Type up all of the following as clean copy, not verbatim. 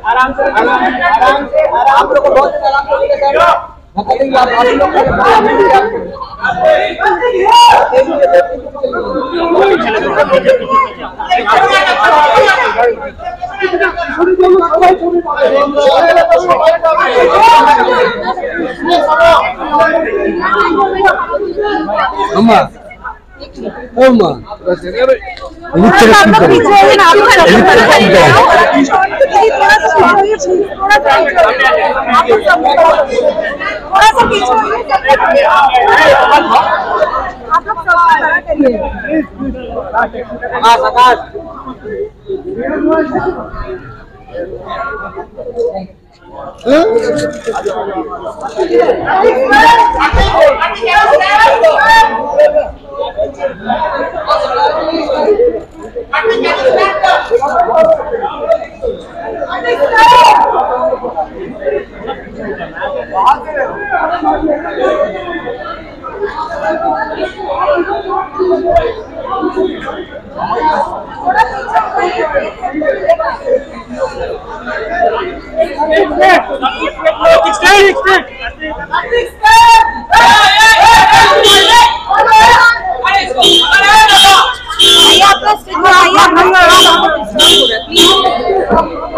आराम से आप लोग को बहुत आराम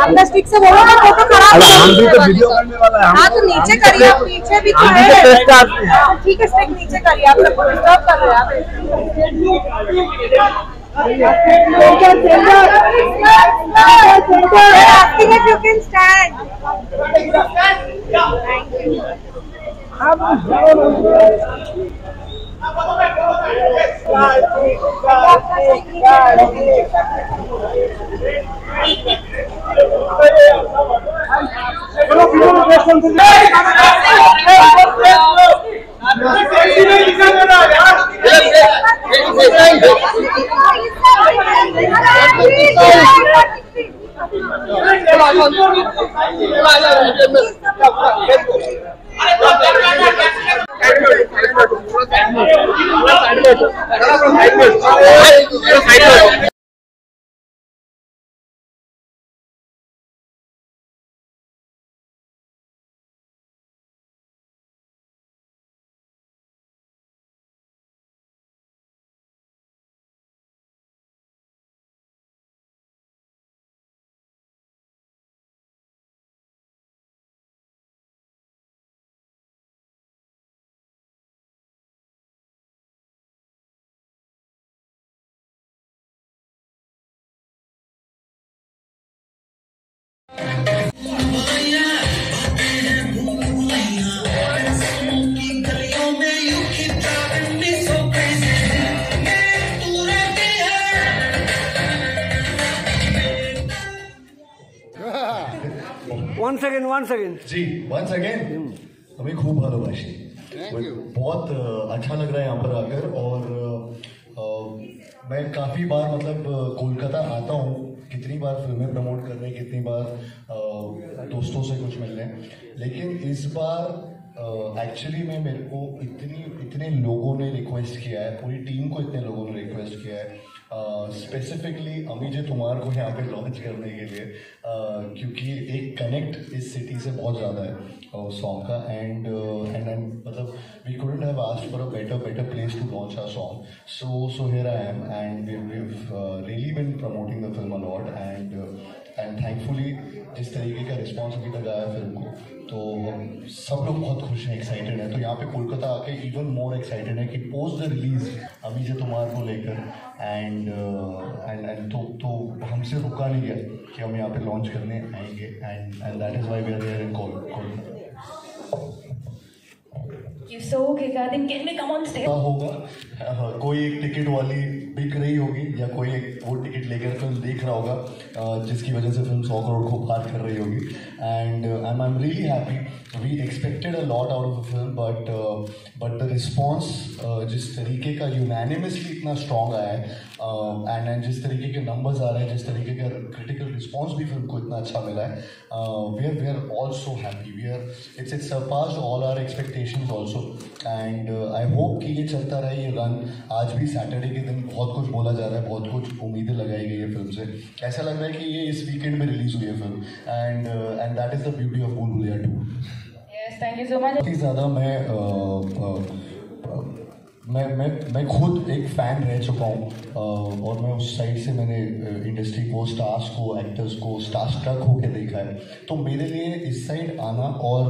अपना स्टिक से बोलो ना, फोटो खराब हम भी तो वीडियो करने वाला है। हाँ तो नीचे करिए, आप पीछे भी तो है। ठीक है, स्टिक नीचे करिए, आप लोग डिस्टर्ब कर रहे One second जी, once again हमें खूब भालोबाशी, बहुत अच्छा लग रहा है यहाँ पर आकर। और मैं काफ़ी बार मतलब कोलकाता आता हूँ, कितनी बार फिल्में प्रमोट करने, कितनी बार दोस्तों से कुछ मिलने, लेकिन इस बार एक्चुअली में मेरे को इतने लोगों ने रिक्वेस्ट किया है, पूरी टीम को इतने लोगों ने रिक्वेस्ट किया है स्पेसिफिकली अमीजे तुमार को यहाँ पे लॉन्च करने के लिए, क्योंकि एक कनेक्ट इस सिटी से बहुत ज़्यादा है सॉन्ग का। एंड मतलब we couldn't have asked for a better place to launch our song, so here I am and we've really been promoting the film a lot and thankfully जिस तरीके का रिस्पॉन्स अभी तक आया फिल्म को, तो सब लोग बहुत खुश हैं, एक्साइटेड हैं। तो यहाँ पे कोलकाता आके इवन मोर एक्साइटेड है कि पोस्ट द रिलीज अमीजे तुमार को लेकर एंड तो हमसे रुका नहीं गया कि हम यहाँ पे लॉन्च करने आएंगे and that is why we are here in Kolkata. You So okay, Karthik, can we come on stage? होगा कोई एक टिकट वाली बिक रही होगी या कोई एक वो टिकट लेकर फिल्म देख रहा होगा जिसकी वजह से फिल्म 100 करोड़ को पार कर रही होगी and I am really happy we expected a lot out of the film but the response जिस तरीके का यूनैनिमसली इतना स्ट्रॉन्ग आया है एंड जिस तरीके के नंबर्स आ रहे हैं जिस तरीके का क्रिटिकल रिस्पॉन्स भी फिल्म को इतना अच्छा मिला है we are all so happy it's surpassed all our expectations also and I hope कि ये चलता रहे ये रन आज भी सैटरडे के दिन बहुत कुछ बोला जा रहा है बहुत कुछ उम्मीदें लगाई गई है फिल्म से ऐसा लग रहा है कि ये इस वीकेंड में रिलीज हुई है film and that is the beauty of Bhool Bhulaiyaa 2। Yes, thank you so much. बहुत ही ज़्यादा मैं खुद एक फ़ैन रह चुका हूँ और मैं उस साइड से मैंने इंडस्ट्री को स्टार्स को एक्टर्स को स्टार स्ट्रक होके देखा है तो मेरे लिए इस साइड आना और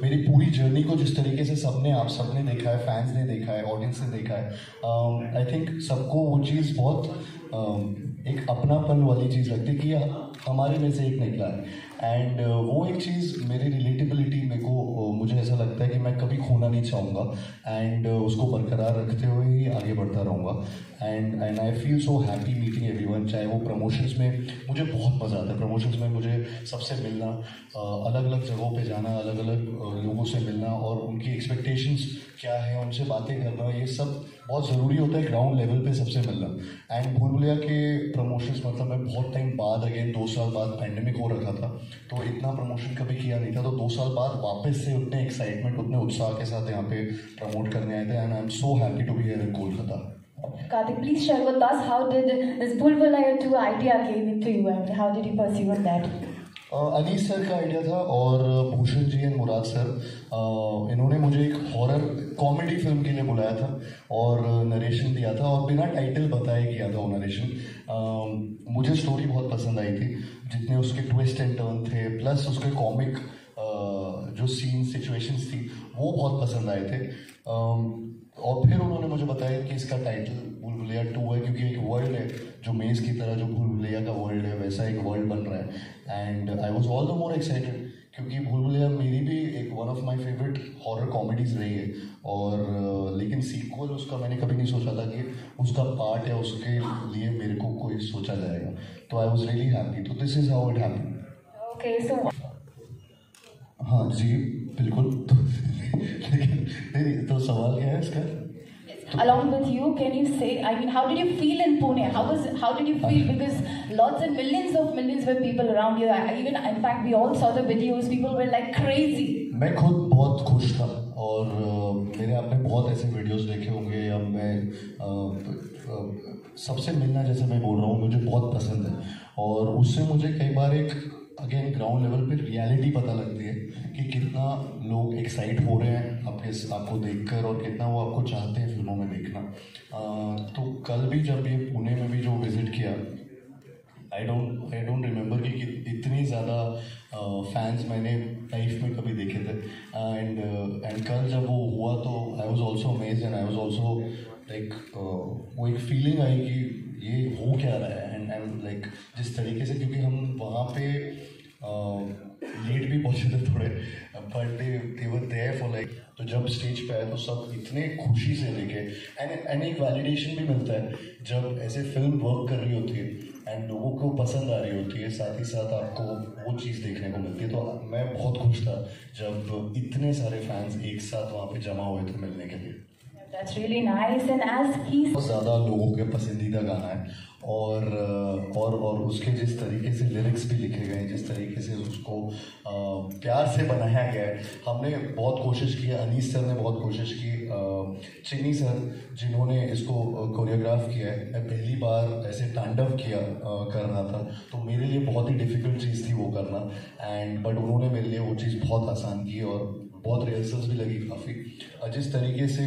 मेरी पूरी जर्नी को जिस तरीके से आप सबने देखा है फैंस ने देखा है ऑडियंस ने देखा है आई थिंक सबको वो चीज़ बहुत एक अपनापन वाली चीज़ लगती है कि हमारे में से एक निकला है एंड वो एक चीज़ मेरी रिलेटेबिलिटी मुझे ऐसा लगता है कि मैं कभी खोना नहीं चाहूँगा एंड उसको बरकरार रखते हुए ही आगे बढ़ता रहूँगा and I feel so happy meeting everyone चाहे वो प्रमोशंस में मुझे बहुत मज़ा आता है प्रमोशंस में मुझे सबसे मिलना अलग अलग जगहों पे जाना अलग अलग लोगों से मिलना और उनकी एक्सपेक्टेशंस क्या है उनसे बातें करना ये सब बहुत ज़रूरी होता है ग्राउंड लेवल पे सबसे मिलना एंड भूल भुलैया के प्रमोशंस मतलब मैं बहुत टाइम बाद अगेन 2 साल बाद पैंडेमिक हो रखा था तो इतना प्रमोशन कभी किया नहीं था तो 2 साल बाद वापस से उतने एक्साइटमेंट उतने उत्साह के साथ यहाँ पे प्रमोट करने आए थे and I am so happy to be here in Kolkata. Karthik, please share with us how did this Bhool Bhulaiya 2 idea came into you and how did you pursue on that? Anis sir का idea था और Bhushan ji and Murad sir इन्होंने मुझे एक horror comedy film के लिए बुलाया था और नरेशन दिया था और बिना टाइटल बताए किया था वो नरेशन मुझे स्टोरी बहुत पसंद आई थी जितने उसके ट्विस्ट एंड टर्न थे प्लस उसके कॉमिक जो सीन सिचुएशंस थी वो बहुत पसंद आए थे और फिर उन्होंने मुझे बताया कि इसका टाइटल भूल भुलैया 2 है क्योंकि एक वर्ल्ड है जो मेज़ की तरह जो भूल भुलैया का वर्ल्ड है वैसा एक वर्ल्ड बन रहा है and I was all the more excited क्योंकि भूल भुलैया मेरी भी एक one of my favourite horror comedies रही है और लेकिन सीक्वल उसका मैंने कभी नहीं सोचा था कि उसका पार्ट या उसके लिए मेरे को कोई सोचा जाएगा तो आई वॉज रियली हैप्पी तो this is how it happened. Okay, so हाँ जी बिल्कुल लेकिन नहीं तो सवाल क्या है इसका along with you, can you say, I mean, how did you feel in Pune? How did you feel? Because lots and millions were people around you. Even in fact, we all saw the videos. People were like crazy. मैं खुद बहुत खुश था और मेरे आपने बहुत ऐसे वीडियोस देखे होंगे या मैं सबसे मिलना जैसे मैं बोल रहा हूँ मुझे बहुत पसंद है और उससे मुझे कई बार एक अगेन ग्राउंड लेवल पे रियलिटी पता लगती है कि कितना लोग एक्साइट हो रहे हैं आपको देखकर और कितना वो आपको चाहते हैं फिल्मों में देखना तो कल भी जब ये पुणे में भी जो विज़िट किया आई डोंट रिमेंबर कि इतनी ज़्यादा फैंस मैंने लाइफ में कभी देखे थे एंड कल जब वो हुआ तो I was also amazed and I was also like वो एक फीलिंग आई कि ये हो क्या रहा है एंड लाइक जिस तरीके से क्योंकि हम वहाँ पे लेट भी पहुँचे थे थोड़े but they were there for like तो जब स्टेज पे आए तो सब इतने खुशी से देखे एंड एक वैलिडेशन भी मिलता है जब ऐसे फिल्म वर्क कर रही होती है एंड लोगों को पसंद आ रही होती है साथ ही साथ आपको वो चीज़ देखने को मिलती है तो मैं बहुत खुश था जब इतने सारे फैंस एक साथ वहाँ पे जमा हुए थे मिलने के लिए। That's really nice. And as he बहुत ज़्यादा लोगों के पसंदीदा गाना है और उसके जिस तरीके से लिरिक्स भी लिखे गए हैं जिस तरीके से उसको प्यार से बनाया गया है हमने बहुत कोशिश की अनीस सर ने बहुत कोशिश की चिन्नी सर जिन्होंने इसको कोरियोग्राफ किया है मैं पहली बार ऐसे तांडव किया कर रहा था तो मेरे लिए बहुत ही डिफ़िकल्ट चीज़ थी वो करना बट उन्होंने मेरे लिए वो चीज़ बहुत आसान की और बहुत रिहर्सल्स भी लगी काफ़ी जिस तरीके से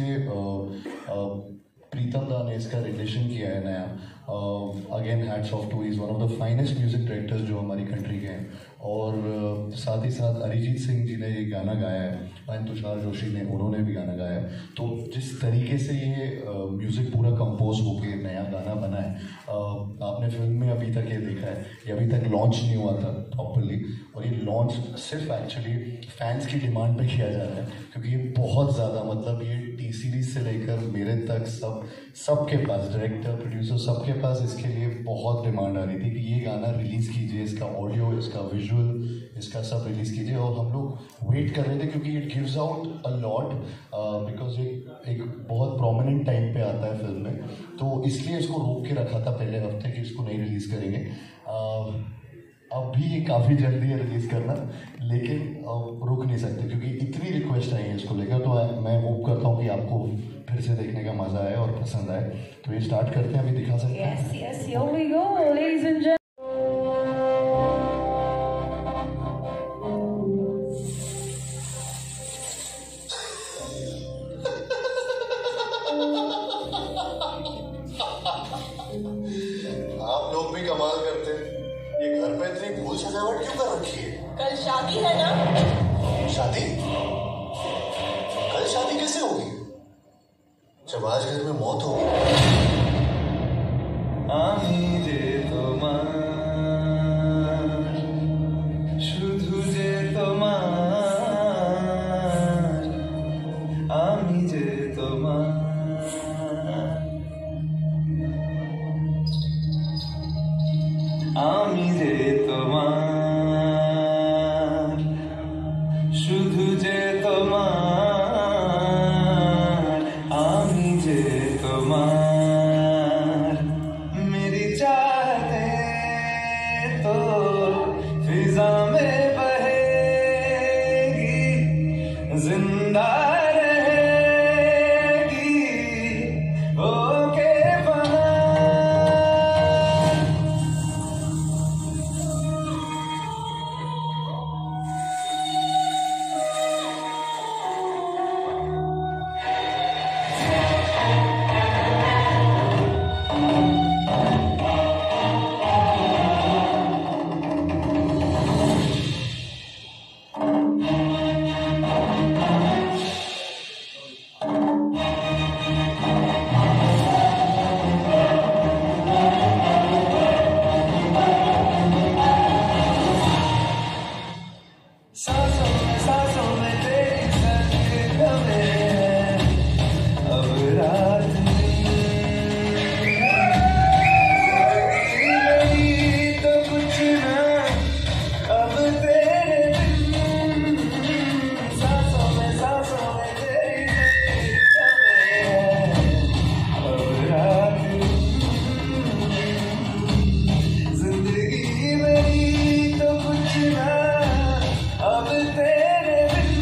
प्रीतम दा ने इसका रिलेशन किया है नया again hats off to, is one of the finest music directors जो हमारी कंट्री के हैं। और साथ ही साथ अरिजीत सिंह जी ने ये गाना गाया है एंड तुषार जोशी ने, उन्होंने भी गाना गाया है। तो जिस तरीके से ये म्यूज़िक पूरा कंपोज होके नया गाना बना है, आपने फिल्म में अभी तक ये देखा है, ये अभी तक लॉन्च नहीं हुआ था प्रॉपरली, और ये लॉन्च सिर्फ एक्चुअली फैंस की डिमांड पे किया जा रहा है, क्योंकि ये बहुत ज़्यादा मतलब ये टी सीरीज़ से लेकर मेरे तक सबके पास, डायरेक्टर प्रोड्यूसर सबके पास इसके लिए बहुत डिमांड आ रही थी कि ये गाना रिलीज़ कीजिए, इसका ऑडियो, इसका विजुअल, इसका सब रिलीज़ कीजिए। और हम लोग वेट कर रहे थे क्योंकि it gives out a lot, because एक बहुत प्रोमिनेंट टाइम पे आता है फिल्म में, तो इसलिए इसको रोक के रखा था पहले हफ्ते कि इसको नहीं रिलीज़ करेंगे। अब भी ये काफ़ी जल्दी है रिलीज़ करना, लेकिन रुक नहीं सकते क्योंकि इतनी रिक्वेस्ट आई है इसको लेकर। तो मैं होप करता हूँ कि आपको फिर से देखने का मज़ा आए और पसंद आए। तो ये स्टार्ट करते हैं, अभी दिखा सकते हैं। Yes, yes, here we go, ladies and gentlemen. आप लोग भी कमाल करते हैं, ये घर पे इतनी फूल सजावट क्यों कर रखी है? कल शादी है ना? शादी? कल शादी कैसे होगी जब आज घर में मौत होगी? আমি যে তোমার শুধু যে তোমার আমি যে তোমার আমি যে তোমার শুধু যে তোমার আমি যে তোমার मेरी चाहते तो फिजा में बहेगी, जिंदा रहेगी ओके बना। सांसों में तेरी धड़कने हैं अब रात नहीं तो कुछ ना अब तेरे बिन। सांसों में तेरी धड़कने हैं अब रात जिंदगी मेरी तो कुछ ना अब तेरे बिन।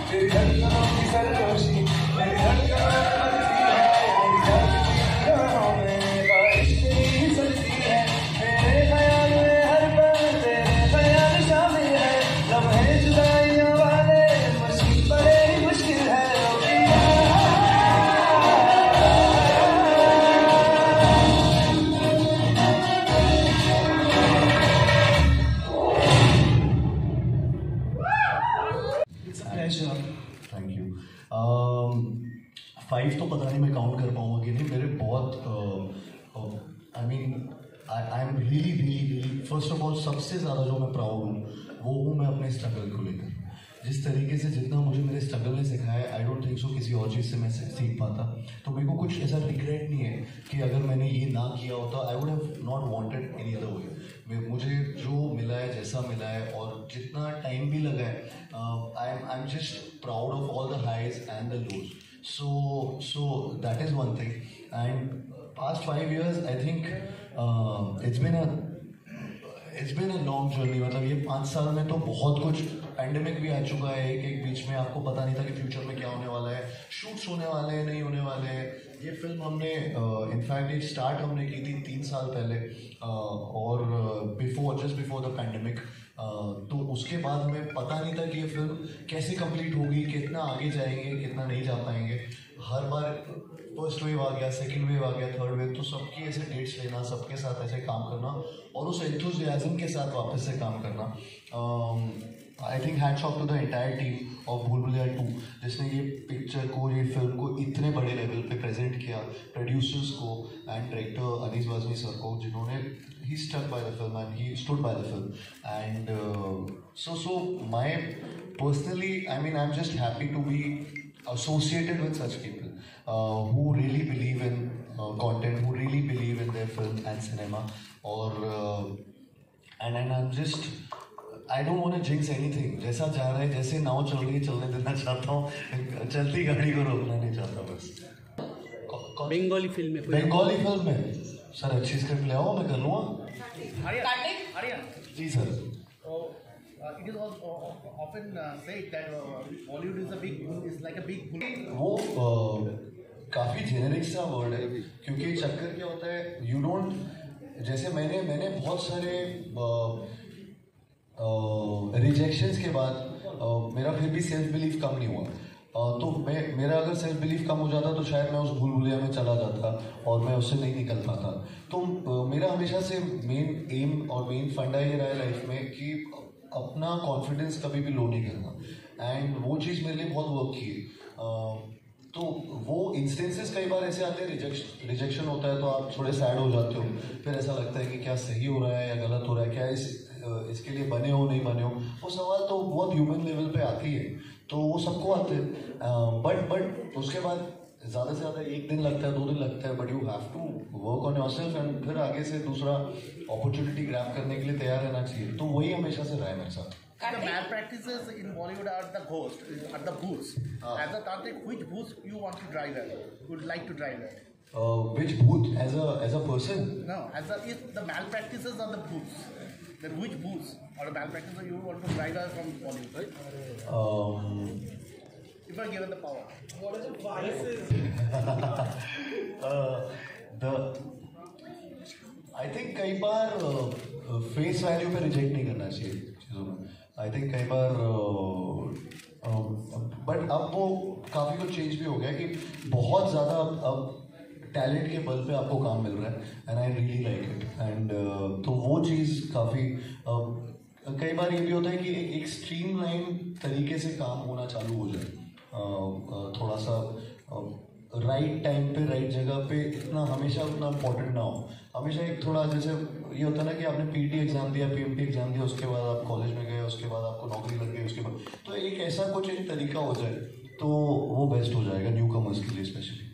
तेरी धड़कनों की सरगोशी मेरी धड़कनों में बजती है, मेरी जागती राहों में बारिश तेरी चलती है। मेरे ख्याल में हर पल तेरे ख्याल शामिल है, लम्हे जुदाइयों वाले मुश्किल बड़े ही मुश्किल है। Thank you. 5 तो पता नहीं मैं काउंट कर पाऊंगा कि नहीं, मेरे बहुत I mean I am really first of all सबसे ज़्यादा जो मैं प्राउड हूँ वो हूँ मैं अपने स्ट्रगल को लेकर। जिस तरीके से जितना मुझे मेरे स्ट्रगल ने सिखाया, आई डोंट थिंक सो किसी और चीज़ से मैं सीख पाता। तो मेरे को कुछ ऐसा रिग्रेट नहीं है कि अगर मैंने ये ना किया होता, I would have not wanted any other way. मुझे जो मिला है, जैसा मिला है और जितना टाइम भी लगा है, I am just proud of all the highs and the lows. So that is one thing. And past 5 years I think it's been a long journey. मतलब ये 5 साल में तो बहुत कुछ, पैंडेमिक भी आ चुका है, एक बीच में आपको पता नहीं था कि फ्यूचर में क्या होने वाला है, शूट्स होने वाले हैं नहीं होने वाले हैं। ये फिल्म हमने इनफैक्ट ये स्टार्ट हमने की थी 3 साल पहले, और जस्ट बिफोर द पैंडेमिक। तो उसके बाद हमें पता नहीं था कि ये फिल्म कैसे कंप्लीट होगी, कितना आगे जाएंगे, कितना नहीं जा पाएंगे। हर बार फर्स्ट वेव आ गया, सेकंड वेव आ गया, थर्ड वेव, तो सबकी ऐसे डेट्स लेना, सबके साथ ऐसे काम करना और उस एंथुसियाज्म के साथ वापस से काम करना। I think hats off to the entire team of Bhool Bhulaiyaa 2 जिसने ये पिक्चर को, ये फिल्म को इतने बड़े लेवल पे प्रेजेंट किया, प्रोड्यूसर्स को एंड डायरेक्टर अनीस वाज़मी सर को, जिन्होंने he stuck by the film and he stood by the film. And so my personally, I mean, I'm just happy to be associated with such people who really believe in content, who really believe in their film and cinema. Or and I'm just, I don't want to jinx anything. जैसा जा रहा है, जैसे नाव चल रही है चलने देना चाहता हूँ, चलती गाड़ी को रोकना नहीं चाहता बस। बंगाली फिल्म में, बंगाली फिल्म में सर अच्छी स्क्रिप्ट ले आओ, मैं कर लूँगा। Aryan. Ji sir. It is also often said that Bollywood is a big, is like a big bull. वो काफ़ी जेनेरिक सा वर्ड है, क्योंकि चक्कर क्या होता है, यू डोंट, जैसे मैंने बहुत सारे रिजेक्शंस के बाद मेरा फिर भी सेल्फ बिलीफ कम नहीं हुआ। तो मेरा अगर सेल्फ बिलीफ कम हो जाता तो शायद मैं उस भूल भुलैया में चला जाता और मैं उससे नहीं निकल पाता। तो मेरा हमेशा से मेन एम और मेन फंडा ये रहा है लाइफ में कि अपना कॉन्फिडेंस कभी भी लो नहीं करना, एंड वो चीज़ मेरे लिए बहुत वर्क की। तो वो इंस्टेंसेस कई बार ऐसे आते हैं, रिजेक्शन होता है तो आप थोड़े सैड हो जाते हो, फिर ऐसा लगता है कि क्या सही हो रहा है या गलत हो रहा है, क्या इसके लिए बने हो नहीं बने हो, वो सवाल तो बहुत ह्यूमन लेवल पे आती है, तो वो सबको आते हैं। बट उसके बाद ज़्यादा से ज़्यादा एक दिन लगता है, 2 दिन लगता है, but you have to work on yourself and फिर आगे से दूसरा अपॉर्चुनिटी ग्रैब करने के लिए तैयार रहना चाहिए। तो वही हमेशा से रहा है मेरे साथ। The malpractices in Bollywood are the ghost, are the booths. As a Tantric, which booth you want to drive at? Would like to drive at? Which booth as a person? No, if the malpractices are the booths, then which booths or the malpractices you want to drive at from Bollywood? If you are given the power. What are the biases? I think कई बार face value पे reject नहीं करना चाहिए चीज़ों में। I think कई बार but अब वो काफ़ी कुछ चेंज भी हो गया कि बहुत ज़्यादा अब टैलेंट के बल पे आपको काम मिल रहा है, and I really like it. And तो वो चीज़ काफ़ी कई बार ये भी होता है कि एक स्ट्रीमलाइन तरीके से काम होना चालू हो जाए, थोड़ा सा राइट टाइम पे राइट जगह पे, इतना हमेशा उतना इम्पोर्टेंट ना हो। हमेशा एक थोड़ा जैसे ये होता है ना कि आपने पीटी एग्जाम दिया, पीएमटी एग्जाम दिया, उसके बाद आप कॉलेज में गए, उसके बाद आपको नौकरी लग गई, उसके बाद तो एक ऐसा कुछ एक तरीका हो जाए तो वो बेस्ट हो जाएगा न्यू कमर्स के लिए स्पेशली।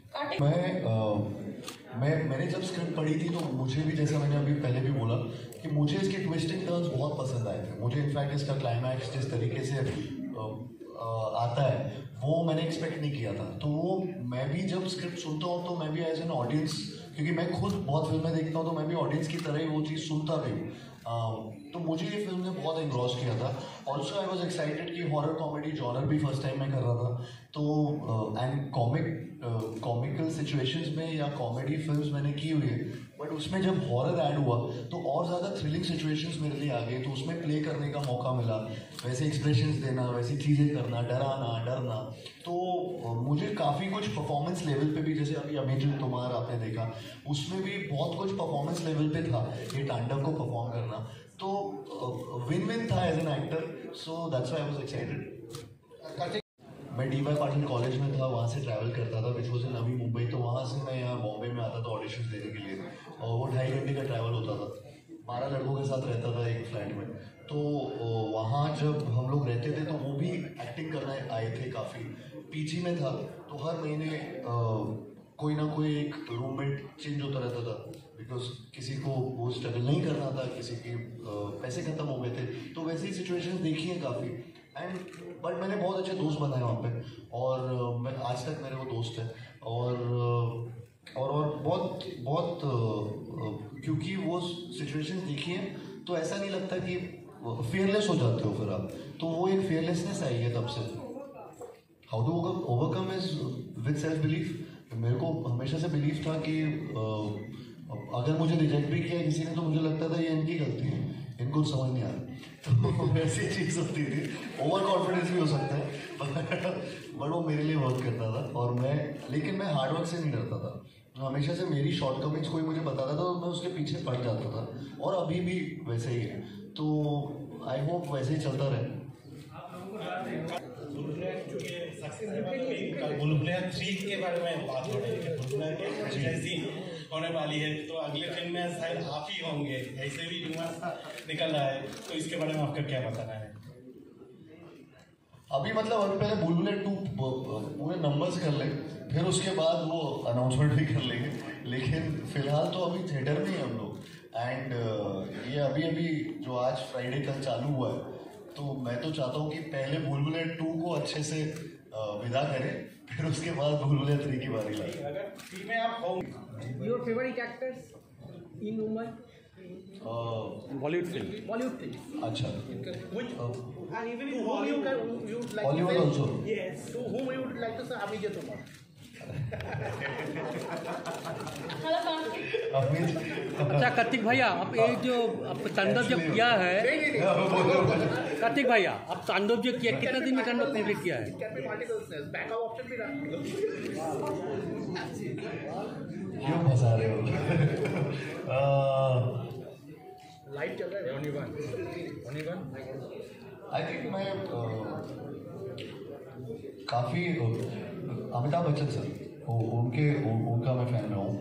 मैंने जब स्क्रिप्ट पढ़ी थी तो मुझे भी, जैसा मैंने अभी पहले भी बोला, कि मुझे इसके ट्विस्टिंग टर्न्स बहुत पसंद आए थे। मुझे इनफैक्ट इसका क्लाइमैक्स जिस तरीके से आता है वो मैंने एक्सपेक्ट नहीं किया था। तो वो मैं भी जब स्क्रिप्ट सुनता हूँ तो मैं भी एज एन ऑडियंस, क्योंकि मैं खुद बहुत फिल्में देखता हूँ, तो मैं भी ऑडियंस की तरह ही वो चीज़ सुनता भी हूँ। तो मुझे ये फिल्म ने बहुत एंग्रॉस किया था। ऑल्सो आई वॉज एक्साइटेड कि हॉरर कॉमेडी जॉनर भी फर्स्ट टाइम मैं कर रहा था, तो एंड कॉमिकल सिचुएशंस में या कॉमेडी फिल्म्स मैंने की हुई है, बट उसमें जब हॉरर ऐड हुआ तो और ज़्यादा थ्रिलिंग सिचुएशंस मेरे लिए आ गई, तो उसमें प्ले करने का मौका मिला, वैसे एक्सप्रेशंस देना, वैसी चीज़ें करना, डरना। तो मुझे काफ़ी कुछ परफॉर्मेंस लेवल पे भी, जैसे अभी अमेजिंग तुम्हारा आपने देखा, उसमें भी बहुत कुछ परफॉर्मेंस लेवल पे था ये तांडव को परफॉर्म करना, तो विन था as an actor. So that's why I was excited. मैं डी वाई पाटिल कॉलेज में था, वहाँ से ट्रैवल करता था, which was in Navi Mumbai. तो वहाँ से मैं यहाँ बॉम्बे में आता था ऑडिशंस देने के लिए, और वो 2.5 घंटे का ट्रैवल होता था। 12 लड़कों के साथ रहता था एक फ्लैट में। तो वहाँ जब हम लोग रहते थे तो वो भी एक्टिंग करने आए थे काफ़ी। पीजी में था तो हर महीने कोई ना कोई एक रूममेट चेंज होता रहता था, बिकॉज किसी को वो स्ट्रगल नहीं करना था, किसी के पैसे ख़त्म हो गए थे। तो वैसी सिचुएशन देखी है काफ़ी, बट मैंने बहुत अच्छे दोस्त बनाए वहाँ पे, और मैं आज तक मेरे वो दोस्त हैं, और बहुत क्योंकि वो सिचुएशन देखी है तो ऐसा नहीं लगता कि फियरलेस हो जाते हो फिर आप, तो वो एक फियरलेसनेस आई है तब से। How to overcome is with self belief. मेरे को हमेशा से बिलीव था कि अगर मुझे रिजेक्ट भी किया किसी ने तो मुझे लगता था ये इनकी गलती है, इनको समझ नहीं आता। तो वैसी चीज़ होती थी, ओवर कॉन्फिडेंस भी हो सकता है बट वो मेरे लिए वर्क करता था। और लेकिन मैं हार्डवर्क से नहीं डरता था। हमेशा से मेरी शॉर्टकमिंग्स कोई मुझे बताता था तो मैं उसके पीछे पड़ जाता था, और अभी भी वैसे ही है। तो आई होप वैसे ही चलता रहे। बुलबुलिया 3 के बारे में बात हो रही है, बुलबुलिया की फ्रेंचाइजी होने वाली है, तो अगले फिल्म में शायद आप ही होंगे, ऐसे भी निकल रहा है, तो इसके बारे में आपका क्या बताना है? अभी मतलब अभी पहले बुलबुलिया 2 पूरे नंबर्स कर ले, फिर उसके बाद वो अनाउंसमेंट भी कर लेंगे। लेकिन फिलहाल तो अभी थिएटर में ही हम लोग, एंड ये अभी जो आज फ्राइडे कल चालू हुआ है, तो मैं तो चाहता हूँ कि पहले बुलबुलिया 2 को अच्छे से विदा करें, फिर उसके बाद बुलबुलिया 3 की बारी लाएं। अगर टीम में आप होंगे, Your favorite actors in Mumbai? Bollywood film. अच्छा, Which And even to in whom you Hollywood. would like Hollywood to say? also. Yes. To whom you would like to say Amijit Umar? Hello, Karthik. अच्छा कार्तिक भैया, आप ये जो आप तांडव जब किया है, कार्तिक भैया आप तांडव जो किया, कितने दिन में तांडव कंप्लीट किया है? It can be multiple sales. Backup option भी रहा। क्यों फंसा रहे हो? लाइव चल रहा है। Only one. आई थिंक मैं काफ़ी अमिताभ बच्चन सर उनका मैं फैन रहा हूँ।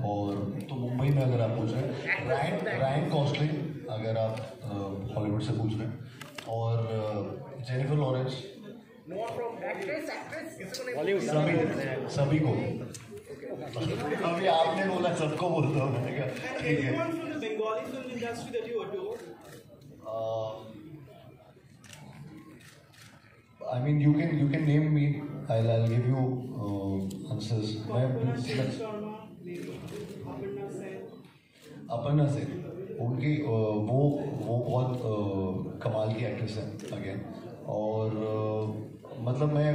और तो मुंबई में अगर आप पूछ रहे हैं, रायन गॉसलिंग अगर आप हॉलीवुड से पूछ रहे हैं, और Jennifer Lawrence, No one from actress. किसी को नहीं सभी को। अभी आपने बोला सबको बोलता हूँ, मैंने कहा ठीक है। Anyone from the Bengali film industry that you adore? I mean, you can name me. I'll give you answers. Shiv Sharma, maybe Aparna Sen. Aparna Sen, उनकी वो बहुत कमाल की एक्ट्रेस है अगेन। और मतलब मैं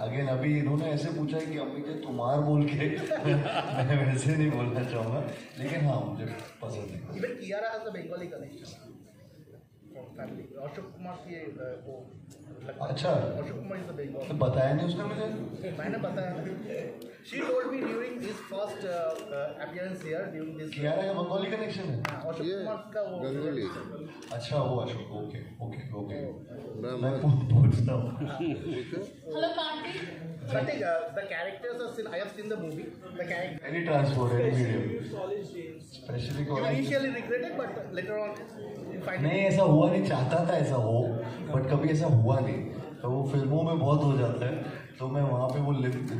अगेन अभी इन्होंने ऐसे पूछा है कि अमित तुम्हार बोल के मैं वैसे नहीं बोलना चाहूँगा, लेकिन हाँ मुझे पसंद है। Even Kiara has a Bengali connection. Family. Ashok Kumar की वो अच्छा, Ashok Kumar is a Bengali. तो बताया नहीं उसने मुझे। मैंने बताया। She told me during his first appearance here during this. Kiara का बंगाली कनेक्शन है। अशोक कुमार का वो बंगाली। अच्छा वो अशोक, ओके मैं पूछता हूँ। Hello, Karthik. I think the characters are still. I have seen the movie. The character. Any transport, any medium, College days. especially You college. initially regretted, but later on you find. नहीं ऐसा हुआ नहीं, चाहता था ऐसा हो, but कभी ऐसा हुआ नहीं। तो वो फिल्मों में बहुत हो जाता है, तो मैं वहाँ पे वो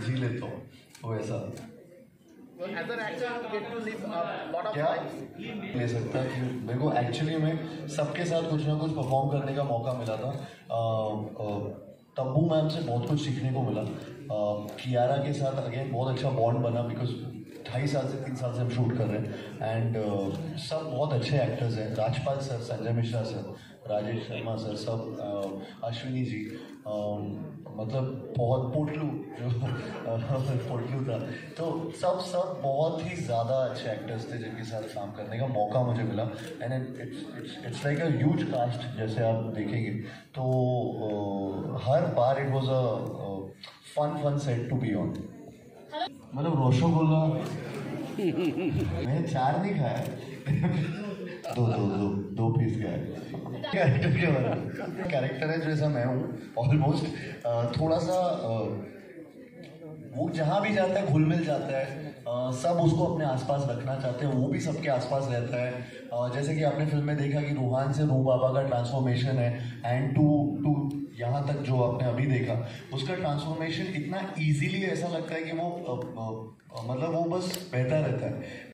जी लेता हूँ, तो ऐसा। As an actor, you get to live a lot of क्या lives. ले सकता है कि मेरे को एक्चुअली में सबके साथ कुछ ना कुछ परफॉर्म करने का मौका मिला था। तब्बू मैम से बहुत कुछ सीखने को मिला। कियारा के साथ अगेन बहुत अच्छा बॉन्ड बना, बिकॉज 2.5 साल से 3 साल से हम शूट कर रहे हैं, एंड सब बहुत अच्छे एक्टर्स हैं। Rajpal sir, Sanjay Mishra sir, Rajesh Sharma sir, सब अश्विनी जी, मतलब बहुत पोटलू था, तो सब बहुत ही ज़्यादा अच्छे एक्टर्स थे जिनके साथ काम करने का मौका मुझे मिला। And it's like a huge cast, जैसे आप देखेंगे तो हर बार it was a fun set to be on. मतलब रसगुल्ला मैंने 4 नहीं खाया, दो पीस खाया। कैरेक्टर के बारे में, कैरेक्टर है जैसा मैं हूँ ऑलमोस्ट, थोड़ा सा वो जहाँ भी जाता है घुल मिल जाता है, सब उसको अपने आसपास रखना चाहते हैं, वो भी सबके आसपास रहता है। जैसे कि आपने फिल्म में देखा कि रूहान से रूह बाबा का ट्रांसफॉर्मेशन है, एंड टू यहाँ तक जो आपने अभी देखा, उसका ट्रांसफॉर्मेशन इतना इजीली ऐसा लगता है कि वो मतलब वो बस बहता रहता है।